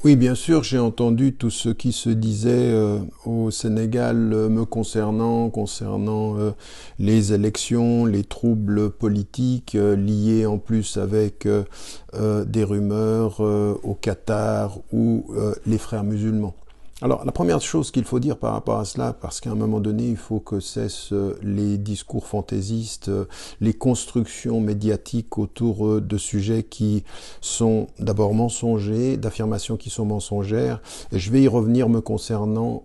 Oui, bien sûr, j'ai entendu tout ce qui se disait au Sénégal me concernant les élections, les troubles politiques liés en plus avec des rumeurs au Qatar ou les frères musulmans. Alors, la première chose qu'il faut dire par rapport à cela, parce qu'à un moment donné, il faut que cessent les discours fantaisistes, les constructions médiatiques autour de sujets qui sont d'abord mensongers, d'affirmations qui sont mensongères. Et je vais y revenir me concernant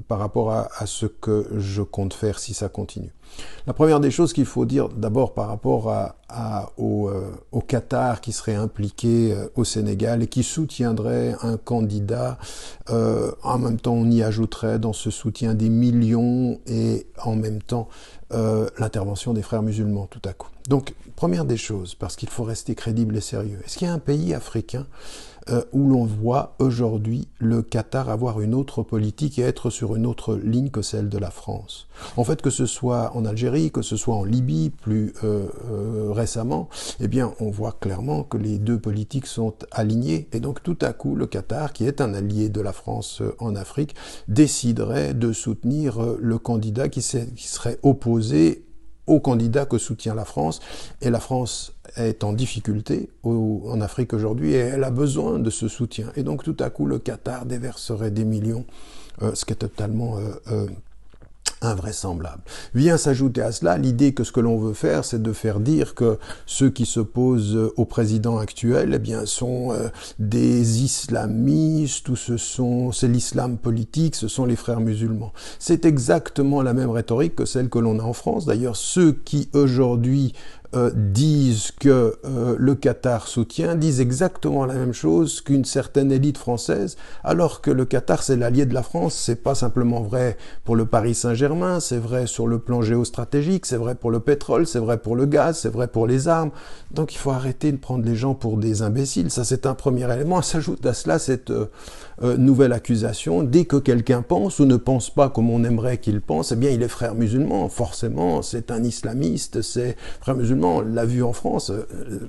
par rapport à ce que je compte faire si ça continue. La première des choses qu'il faut dire d'abord par rapport au Qatar qui serait impliqué au Sénégal et qui soutiendrait un candidat, en même temps on y ajouterait dans ce soutien des millions et en même temps l'intervention des frères musulmans tout à coup. Donc première des choses, parce qu'il faut rester crédible et sérieux, est-ce qu'il y a un pays africain où l'on voit aujourd'hui le Qatar avoir une autre politique et être sur une autre ligne que celle de la France? En fait, que ce soit en Algérie, que ce soit en Libye plus récemment, eh bien, on voit clairement que les deux politiques sont alignées. Et donc, tout à coup, le Qatar, qui est un allié de la France en Afrique, déciderait de soutenir le candidat qui serait opposé au candidat que soutient la France. Et la France est en difficulté en Afrique aujourd'hui et elle a besoin de ce soutien. Et donc tout à coup, le Qatar déverserait des millions, ce qui est totalement invraisemblable. Vient s'ajouter à cela l'idée que ce que l'on veut faire, c'est de faire dire que ceux qui s'opposent au président actuel, eh bien, sont des islamistes ou c'est l'islam politique, ce sont les frères musulmans. C'est exactement la même rhétorique que celle que l'on a en France. D'ailleurs, ceux qui aujourd'hui disent que le Qatar soutient, disent exactement la même chose qu'une certaine élite française, alors que le Qatar c'est l'allié de la France. C'est pas simplement vrai pour le Paris Saint-Germain, c'est vrai sur le plan géostratégique, c'est vrai pour le pétrole, c'est vrai pour le gaz, c'est vrai pour les armes. Donc il faut arrêter de prendre les gens pour des imbéciles. Ça c'est un premier élément. S'ajoute à cela cette nouvelle accusation. Dès que quelqu'un pense ou ne pense pas comme on aimerait qu'il pense, eh bien il est frère musulman. Forcément, c'est un islamiste, c'est frère musulman. On l'a vu en France,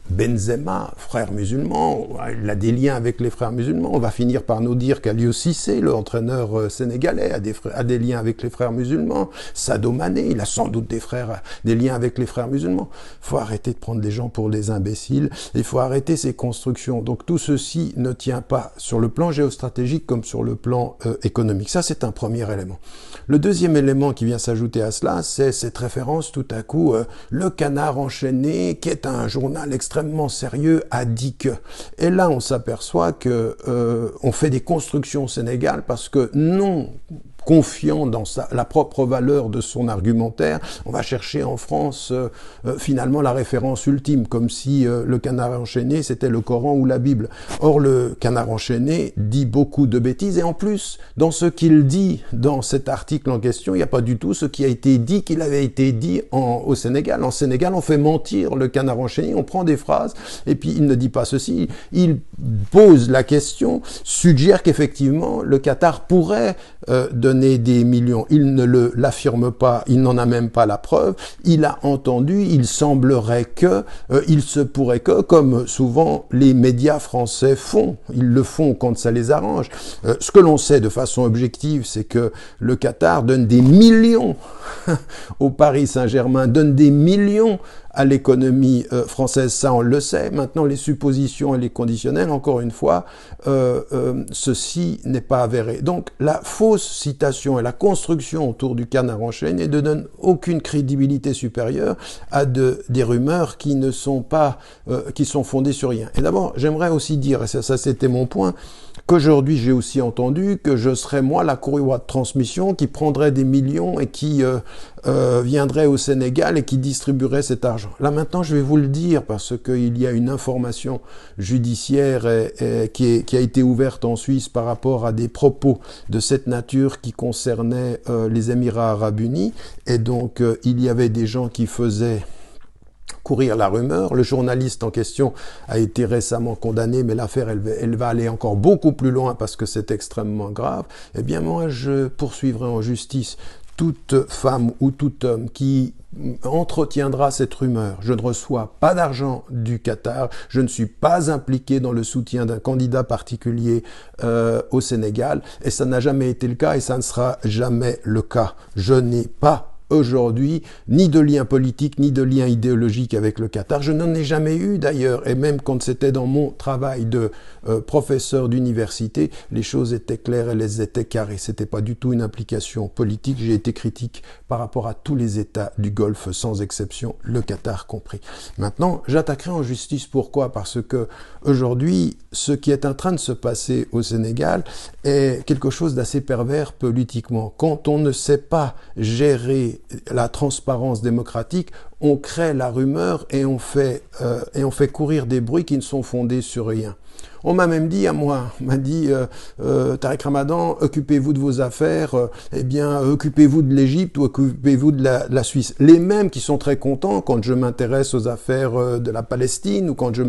Benzema, frère musulman, il a des liens avec les frères musulmans. On va finir par nous dire qu'Aliou Cissé, l'entraîneur sénégalais, a des liens avec les frères musulmans. Sadio Mané, il a sans doute des liens avec les frères musulmans. Il faut arrêter de prendre les gens pour des imbéciles. Il faut arrêter ces constructions. Donc tout ceci ne tient pas sur le plan géostratégique comme sur le plan économique. Ça, c'est un premier élément. Le deuxième élément qui vient s'ajouter à cela, c'est cette référence tout à coup, le Canard enchaîné, qui est un journal extrêmement sérieux, a dit que. Et là, on s'aperçoit que on fait des constructions au Sénégal parce que non confiant dans la propre valeur de son argumentaire, on va chercher en France finalement la référence ultime, comme si le Canard enchaîné c'était le Coran ou la Bible. Or le Canard enchaîné dit beaucoup de bêtises et en plus, dans ce qu'il dit dans cet article en question, il n'y a pas du tout ce qui a été dit qu'il avait été dit au Sénégal. En Sénégal, on fait mentir le Canard enchaîné, on prend des phrases et puis il ne dit pas ceci, il pose la question, suggère qu'effectivement le Qatar pourrait donner des millions. Il ne l'affirme pas, il n'en a même pas la preuve. Il a entendu, il semblerait que, il se pourrait que, comme souvent les médias français font, ils le font quand ça les arrange. Ce que l'on sait de façon objective, c'est que le Qatar donne des millions au Paris Saint-Germain, donne des millions à l'économie française, ça on le sait. Maintenant, les suppositions et les conditionnels, encore une fois, ceci n'est pas avéré. Donc, la fausse citation et la construction autour du Canard enchaîné ne donnent aucune crédibilité supérieure à des rumeurs qui ne sont pas, qui sont fondées sur rien. Et d'abord, j'aimerais aussi dire, et ça c'était mon point, qu'aujourd'hui j'ai aussi entendu que je serais moi la courroie de transmission qui prendrait des millions et qui viendrait au Sénégal et qui distribuerait cet argent. Là maintenant je vais vous le dire parce qu'il y a une information judiciaire qui a été ouverte en Suisse par rapport à des propos de cette nature qui concernaient les Émirats Arabes Unis et donc il y avait des gens qui faisaient courir la rumeur. Le journaliste en question a été récemment condamné, mais l'affaire, elle va aller encore beaucoup plus loin parce que c'est extrêmement grave. Eh bien, moi, je poursuivrai en justice toute femme ou tout homme qui entretiendra cette rumeur. Je ne reçois pas d'argent du Qatar, je ne suis pas impliqué dans le soutien d'un candidat particulier au Sénégal, et ça n'a jamais été le cas et ça ne sera jamais le cas. Je n'ai pas aujourd'hui ni de lien politique ni de lien idéologique avec le Qatar. Je n'en ai jamais eu d'ailleurs, et même quand c'était dans mon travail de professeur d'université, les choses étaient claires et elles étaient carrées. C'était pas du tout une implication politique. J'ai été critique par rapport à tous les États du Golfe sans exception, le Qatar compris. Maintenant, j'attaquerai en justice. Pourquoi? Parce que aujourd'hui, ce qui est en train de se passer au Sénégal est quelque chose d'assez pervers politiquement. Quand on ne sait pas gérer la transparence démocratique, on crée la rumeur et on fait courir des bruits qui ne sont fondés sur rien. On m'a même dit à moi, on m'a dit Tariq Ramadan, occupez-vous de vos affaires, occupez-vous de l'Égypte ou occupez-vous de la Suisse. Les mêmes qui sont très contents quand je m'intéresse aux affaires de la Palestine ou quand je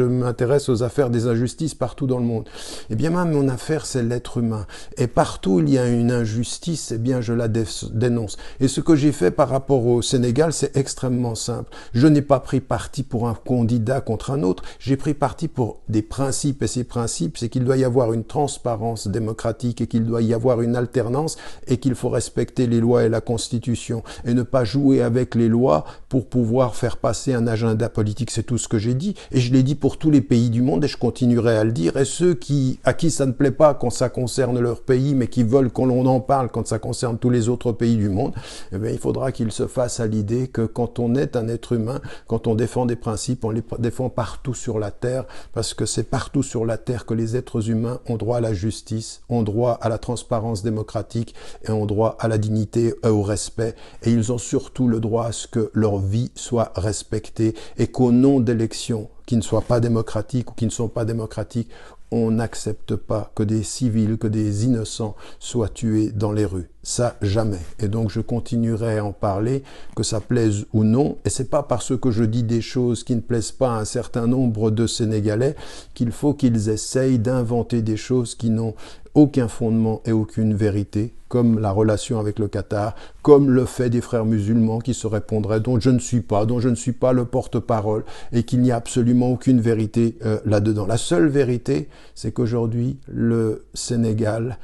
m'intéresse aux affaires des injustices partout dans le monde. Eh bien, moi, mon affaire, c'est l'être humain. Et partout où il y a une injustice, eh bien, je la dénonce. Et ce que j'ai fait par rapport au Sénégal, c'est extrêmement simple. Je n'ai pas pris parti pour un candidat contre un autre, j'ai pris parti pour des principes. Et ces principes, c'est qu'il doit y avoir une transparence démocratique et qu'il doit y avoir une alternance et qu'il faut respecter les lois et la Constitution et ne pas jouer avec les lois pour pouvoir faire passer un agenda politique. C'est tout ce que j'ai dit. Et je l'ai dit pour tous les pays du monde et je continuerai à le dire. Et ceux à qui ça ne plaît pas quand ça concerne leur pays, mais qui veulent qu'on en parle quand ça concerne tous les autres pays du monde, eh bien, il faudra qu'ils se fassent à l'idée que quand on est un être humain, quand on défend des principes, on les défend partout sur la terre, parce que c'est partout sur la terre que les êtres humains ont droit à la justice, ont droit à la transparence démocratique et ont droit à la dignité et au respect. Et ils ont surtout le droit à ce que leur vie soit respectée et qu'au nom d'élections qui ne soient pas démocratiques ou qui ne sont pas démocratiques, on n'accepte pas que des civils, que des innocents soient tués dans les rues. Ça, jamais. Et donc, je continuerai à en parler, que ça plaise ou non. Et c'est pas parce que je dis des choses qui ne plaisent pas à un certain nombre de Sénégalais qu'il faut qu'ils essayent d'inventer des choses qui n'ont aucun fondement et aucune vérité, comme la relation avec le Qatar, comme le fait des frères musulmans qui se répondraient, dont je ne suis pas le porte-parole, et qu'il n'y a absolument aucune vérité là-dedans. La seule vérité, c'est qu'aujourd'hui, le Sénégal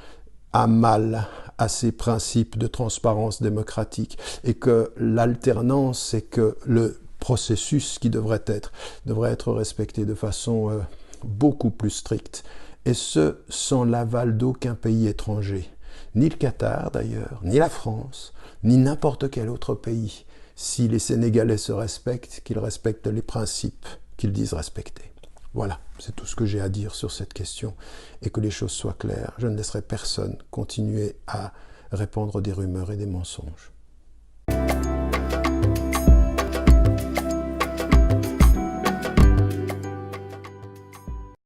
a mal à ses principes de transparence démocratique, et que l'alternance, et que le processus qui devrait être respecté de façon beaucoup plus stricte, et ce, sans l'aval d'aucun pays étranger. Ni le Qatar d'ailleurs, ni la France, ni n'importe quel autre pays. Si les Sénégalais se respectent, qu'ils respectent les principes qu'ils disent respecter. Voilà, c'est tout ce que j'ai à dire sur cette question. Et que les choses soient claires, je ne laisserai personne continuer à répandre des rumeurs et des mensonges.